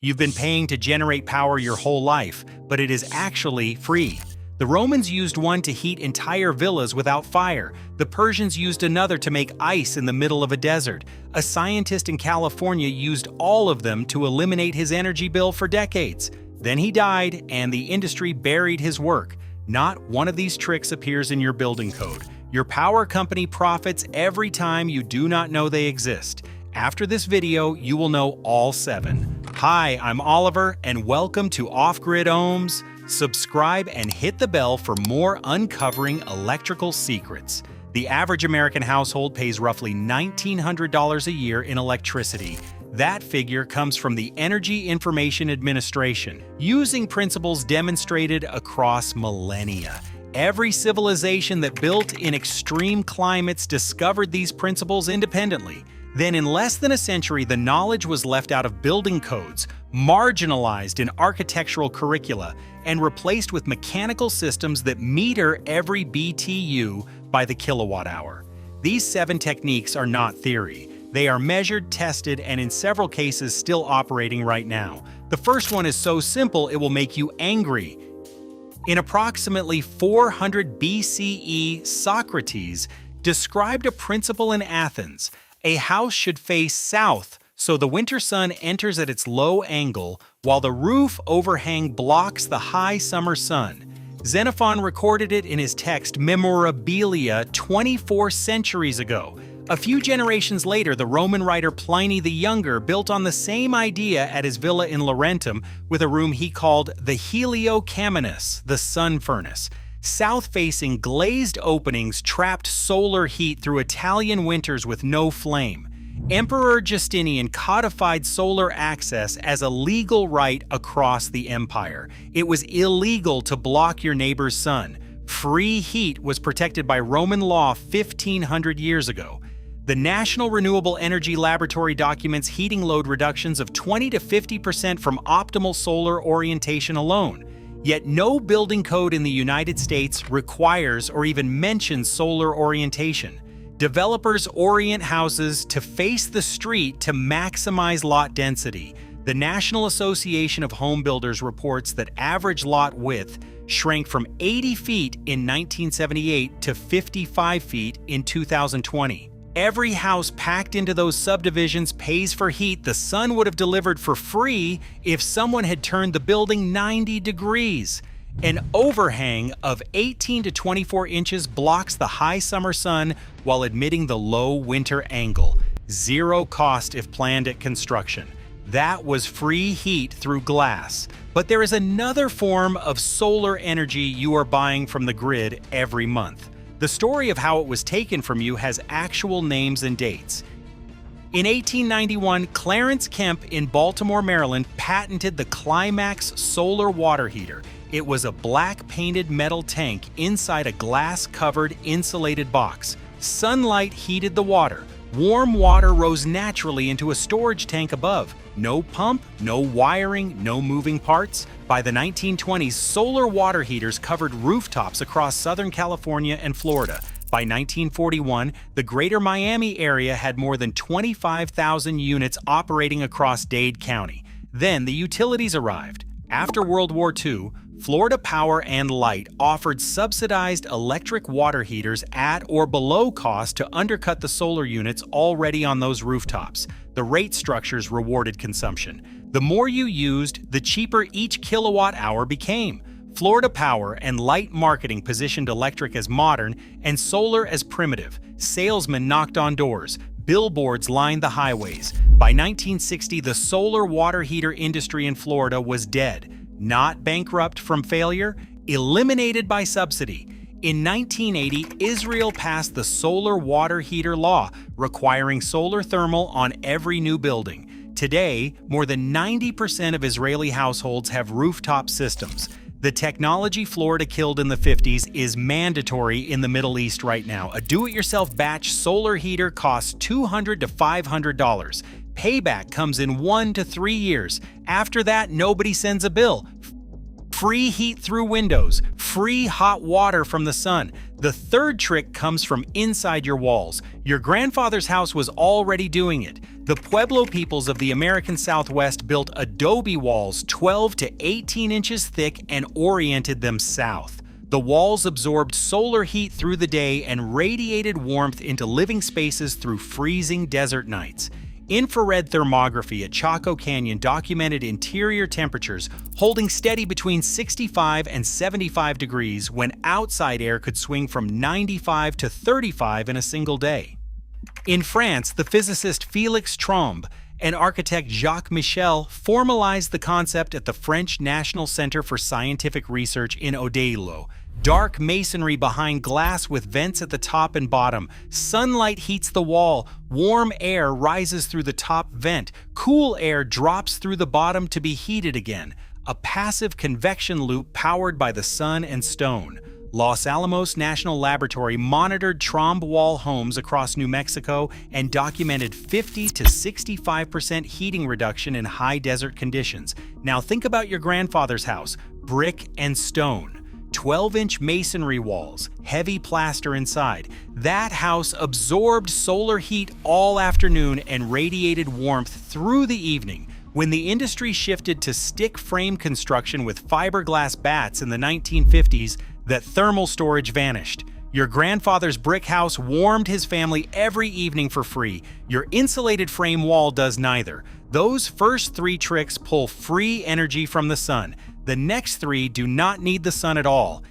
You've been paying to generate power your whole life, but it is actually free. The Romans used one to heat entire villas without fire. The Persians used another to make ice in the middle of a desert. A scientist in California used all of them to eliminate his energy bill for decades. Then he died, and the industry buried his work. Not one of these tricks appears in your building code. Your power company profits every time you do not know they exist. After this video, you will know all 7. Hi, I'm Oliver, and welcome to Off-Grid Ohms. Subscribe and hit the bell for more uncovering electrical secrets. The average American household pays roughly $1,900 a year in electricity. That figure comes from the Energy Information Administration, using principles demonstrated across millennia. Every civilization that built in extreme climates discovered these principles independently. Then in less than a century, the knowledge was left out of building codes, marginalized in architectural curricula, and replaced with mechanical systems that meter every BTU by the kilowatt hour. These 7 techniques are not theory. They are measured, tested, and in several cases still operating right now. The first one is so simple it will make you angry. In approximately 400 BCE, Socrates described a principle in Athens. A house should face south, so the winter sun enters at its low angle, while the roof overhang blocks the high summer sun. Xenophon recorded it in his text Memorabilia 24 centuries ago. A few generations later, the Roman writer Pliny the Younger built on the same idea at his villa in Laurentum with a room he called the Heliocaminus, the sun furnace. South-facing glazed openings trapped solar heat through Italian winters with no flame. Emperor Justinian codified solar access as a legal right across the empire. It was illegal to block your neighbor's sun. Free heat was protected by Roman law 1,500 years ago. The National Renewable Energy Laboratory documents heating load reductions of 20 to 50% from optimal solar orientation alone. Yet no building code in the United States requires or even mentions solar orientation. Developers orient houses to face the street to maximize lot density. The National Association of Home Builders reports that average lot width shrank from 80 feet in 1978 to 55 feet in 2020. Every house packed into those subdivisions pays for heat the sun would have delivered for free if someone had turned the building 90 degrees. An overhang of 18 to 24 inches blocks the high summer sun while admitting the low winter angle. Zero cost if planned at construction. That was free heat through glass. But there is another form of solar energy you are buying from the grid every month. The story of how it was taken from you has actual names and dates. In 1891, Clarence Kemp in Baltimore, Maryland, patented the Climax solar water heater. It was a black painted metal tank inside a glass-covered insulated box. Sunlight heated the water. Warm water rose naturally into a storage tank above. No pump, no wiring, no moving parts. By the 1920s, solar water heaters covered rooftops across Southern California and Florida. By 1941, the greater Miami area had more than 25,000 units operating across Dade County. Then the utilities arrived. After World War II, Florida Power and Light offered subsidized electric water heaters at or below cost to undercut the solar units already on those rooftops. The rate structures rewarded consumption. The more you used, the cheaper each kilowatt hour became. Florida Power and Light marketing positioned electric as modern and solar as primitive. Salesmen knocked on doors. Billboards lined the highways. By 1960, the solar water heater industry in Florida was dead. Not bankrupt from failure, eliminated by subsidy. In 1980, Israel passed the solar water heater law, requiring solar thermal on every new building. Today, more than 90% of Israeli households have rooftop systems. The technology Florida killed in the 50s is mandatory in the Middle East right now. A do-it-yourself batch solar heater costs $200 to $500. Payback comes in 1 to 3 years. After that, nobody sends a bill. Free heat through windows, free hot water from the sun. The third trick comes from inside your walls. Your grandfather's house was already doing it. The Pueblo peoples of the American Southwest built adobe walls 12 to 18 inches thick and oriented them south. The walls absorbed solar heat through the day and radiated warmth into living spaces through freezing desert nights. Infrared thermography at Chaco Canyon documented interior temperatures holding steady between 65 and 75 degrees when outside air could swing from 95 to 35 in a single day. In France, the physicist Félix Trombe and architect Jacques Michel formalized the concept at the French National Center for Scientific Research in Odeillo. Dark masonry behind glass with vents at the top and bottom. Sunlight heats the wall. Warm air rises through the top vent. Cool air drops through the bottom to be heated again. A passive convection loop powered by the sun and stone. Los Alamos National Laboratory monitored Trombe wall homes across New Mexico and documented 50 to 65% heating reduction in high desert conditions. Now think about your grandfather's house, brick and stone. 12-inch masonry walls, heavy plaster inside. That house absorbed solar heat all afternoon and radiated warmth through the evening. When the industry shifted to stick frame construction with fiberglass bats in the 1950s, that thermal storage vanished. Your grandfather's brick house warmed his family every evening for free. Your insulated frame wall does neither. Those first three tricks pull free energy from the sun. The next three do not need the sun at all.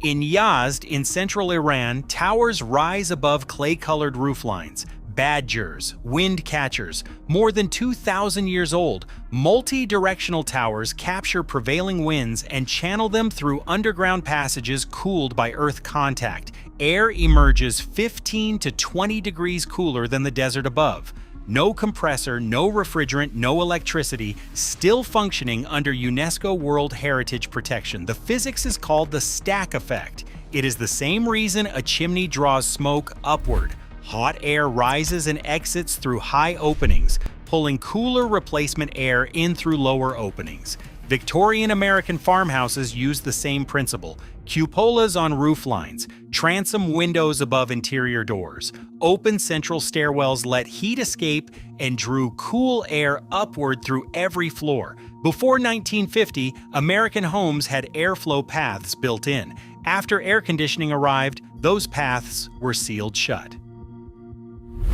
In Yazd, in central Iran, towers rise above clay-colored rooflines. Badgers, wind catchers, more than 2,000 years old, multi-directional towers capture prevailing winds and channel them through underground passages cooled by earth contact. Air emerges 15 to 20 degrees cooler than the desert above. No compressor, no refrigerant, no electricity, still functioning under UNESCO World Heritage protection. The physics is called the stack effect. It is the same reason a chimney draws smoke upward. Hot air rises and exits through high openings, pulling cooler replacement air in through lower openings. Victorian American farmhouses use the same principle. Cupolas on roof lines, transom windows above interior doors. Open central stairwells let heat escape and drew cool air upward through every floor. Before 1950, American homes had airflow paths built in. After air conditioning arrived, those paths were sealed shut.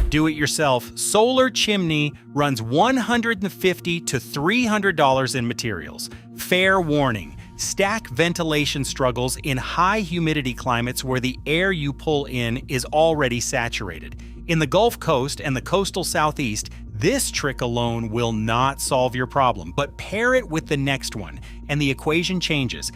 Do-it-yourself solar chimney runs $150 to $300 in materials. Fair warning, stack ventilation struggles in high humidity climates where the air you pull in is already saturated. In the Gulf Coast and the coastal Southeast, this trick alone will not solve your problem, but pair it with the next one, and the equation changes.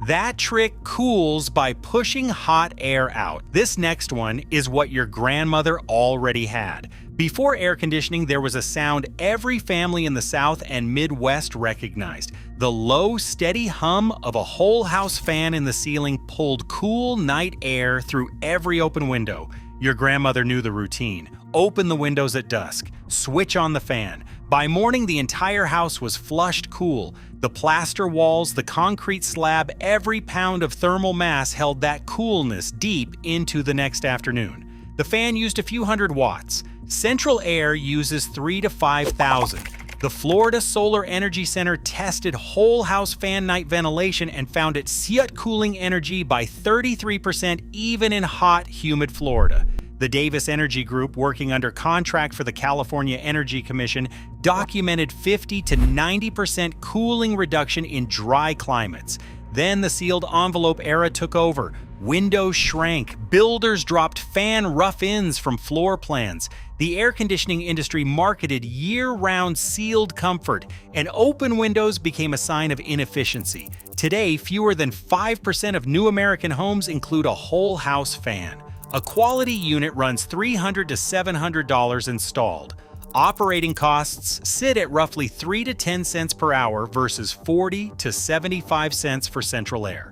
That trick cools by pushing hot air out. This next one is what your grandmother already had. Before air conditioning, there was a sound every family in the South and Midwest recognized. The low, steady hum of a whole house fan in the ceiling pulled cool night air through every open window. Your grandmother knew the routine. Open the windows at dusk. Switch on the fan. By morning, the entire house was flushed cool. The plaster walls, the concrete slab, every pound of thermal mass held that coolness deep into the next afternoon. The fan used a few hundred watts. Central air uses 3,000 to 5,000. The Florida Solar Energy Center tested whole house fan night ventilation and found it CUT cooling energy by 33% even in hot, humid Florida. The Davis Energy Group, working under contract for the California Energy Commission, documented 50 to 90% cooling reduction in dry climates. Then the sealed envelope era took over. Windows shrank. Builders dropped fan rough-ins from floor plans. The air conditioning industry marketed year-round sealed comfort, and open windows became a sign of inefficiency. Today, fewer than 5% of new American homes include a whole house fan. A quality unit runs $300 to $700 installed. Operating costs sit at roughly 3 to 10 cents per hour versus 40 to 75 cents for central air.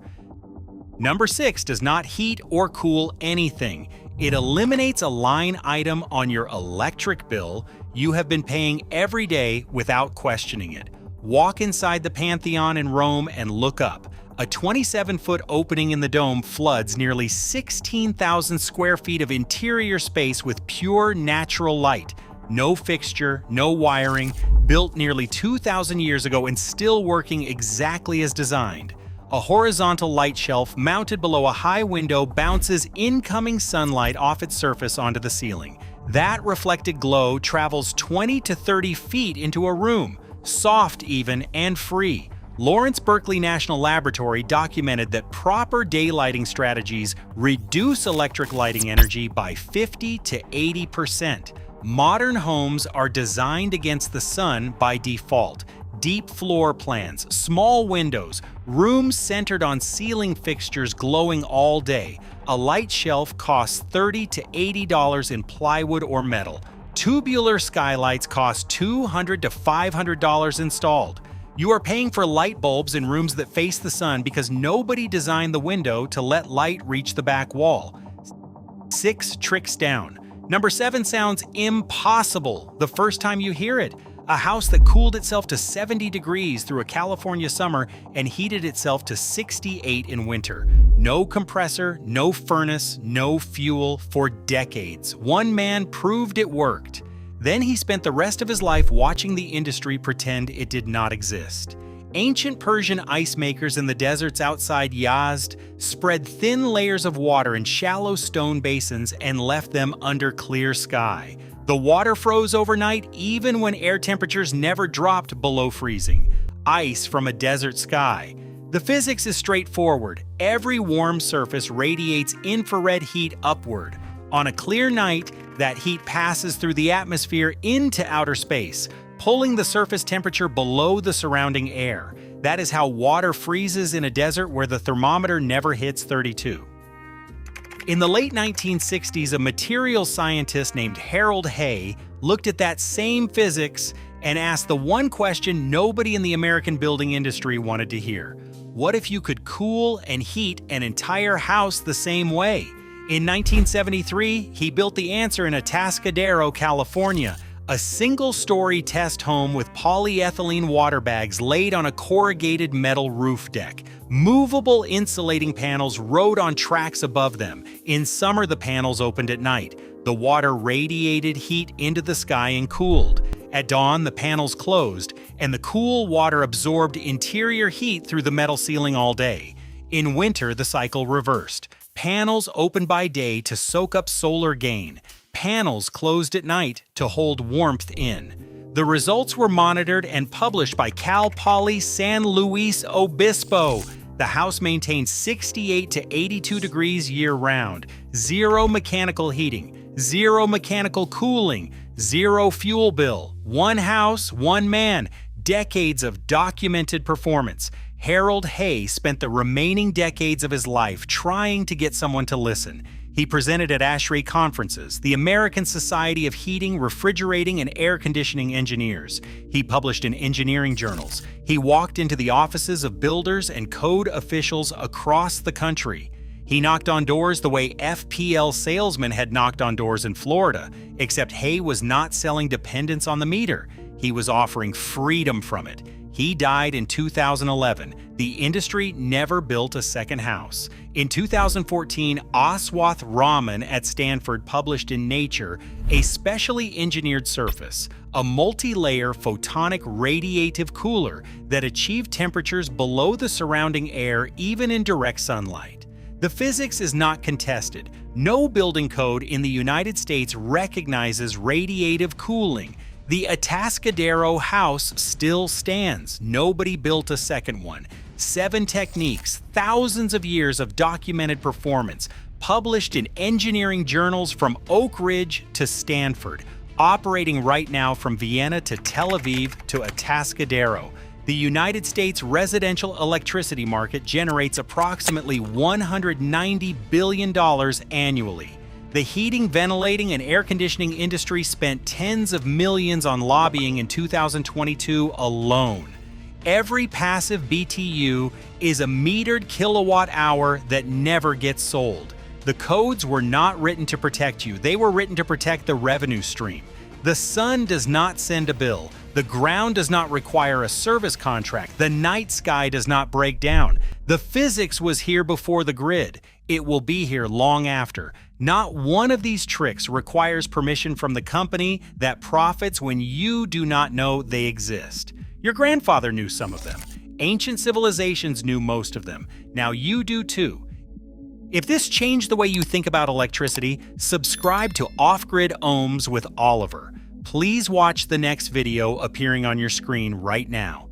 Number 6 does not heat or cool anything. It eliminates a line item on your electric bill you have been paying every day without questioning it. Walk inside the Pantheon in Rome and look up. A 27-foot opening in the dome floods nearly 16,000 square feet of interior space with pure natural light. No fixture, no wiring, built nearly 2,000 years ago and still working exactly as designed. A horizontal light shelf mounted below a high window bounces incoming sunlight off its surface onto the ceiling. That reflected glow travels 20 to 30 feet into a room, soft even and free. Lawrence Berkeley National Laboratory documented that proper daylighting strategies reduce electric lighting energy by 50 to 80%. Modern homes are designed against the sun by default. Deep floor plans, small windows, rooms centered on ceiling fixtures glowing all day. A light shelf costs $30 to $80 in plywood or metal. Tubular skylights cost $200 to $500 installed. You are paying for light bulbs in rooms that face the sun because nobody designed the window to let light reach the back wall. 6 tricks down. Number 7 sounds impossible the first time you hear it. A house that cooled itself to 70 degrees through a California summer and heated itself to 68 in winter. No compressor, no furnace, no fuel for decades. One man proved it worked. Then he spent the rest of his life watching the industry pretend it did not exist. Ancient Persian ice makers in the deserts outside Yazd spread thin layers of water in shallow stone basins and left them under clear sky. The water froze overnight even when air temperatures never dropped below freezing. Ice from a desert sky. The physics is straightforward. Every warm surface radiates infrared heat upward. On a clear night, that heat passes through the atmosphere into outer space, pulling the surface temperature below the surrounding air. That is how water freezes in a desert where the thermometer never hits 32. In the late 1960s, a materials scientist named Harold Hay looked at that same physics and asked the one question nobody in the American building industry wanted to hear. What if you could cool and heat an entire house the same way? In 1973, he built the answer in Atascadero, California, a single-story test home with polyethylene water bags laid on a corrugated metal roof deck. Movable insulating panels rode on tracks above them. In summer, the panels opened at night. The water radiated heat into the sky and cooled. At dawn, the panels closed, and the cool water absorbed interior heat through the metal ceiling all day. In winter, the cycle reversed. Panels opened by day to soak up solar gain. Panels closed at night to hold warmth in. The results were monitored and published by Cal Poly San Luis Obispo. The house maintained 68 to 82 degrees year-round, zero mechanical heating, zero mechanical cooling, zero fuel bill, one house, one man, decades of documented performance. Harold Hay spent the remaining decades of his life trying to get someone to listen. He presented at ASHRAE conferences, the American Society of Heating, Refrigerating, and Air Conditioning Engineers. He published in engineering journals. He walked into the offices of builders and code officials across the country. He knocked on doors the way FPL salesmen had knocked on doors in Florida, except Hay was not selling dependence on the meter. He was offering freedom from it. He died in 2011. The industry never built a second house. In 2014, Aswath Raman at Stanford published in Nature a specially engineered surface, a multi-layer photonic radiative cooler that achieved temperatures below the surrounding air even in direct sunlight. The physics is not contested. No building code in the United States recognizes radiative cooling. The Atascadero house still stands. Nobody built a second one. 7 techniques, thousands of years of documented performance, published in engineering journals from Oak Ridge to Stanford, operating right now from Vienna to Tel Aviv to Atascadero. The United States residential electricity market generates approximately $190 billion annually. The heating, ventilating, and air conditioning industry spent tens of millions on lobbying in 2022 alone. Every passive BTU is a metered kilowatt hour that never gets sold. The codes were not written to protect you. They were written to protect the revenue stream. The sun does not send a bill. The ground does not require a service contract. The night sky does not break down. The physics was here before the grid. It will be here long after. Not one of these tricks requires permission from the company that profits when you do not know they exist. Your grandfather knew some of them. Ancient civilizations knew most of them. Now you do too. If this changed the way you think about electricity, subscribe to Off-Grid Ohms with Oliver. Please watch the next video appearing on your screen right now.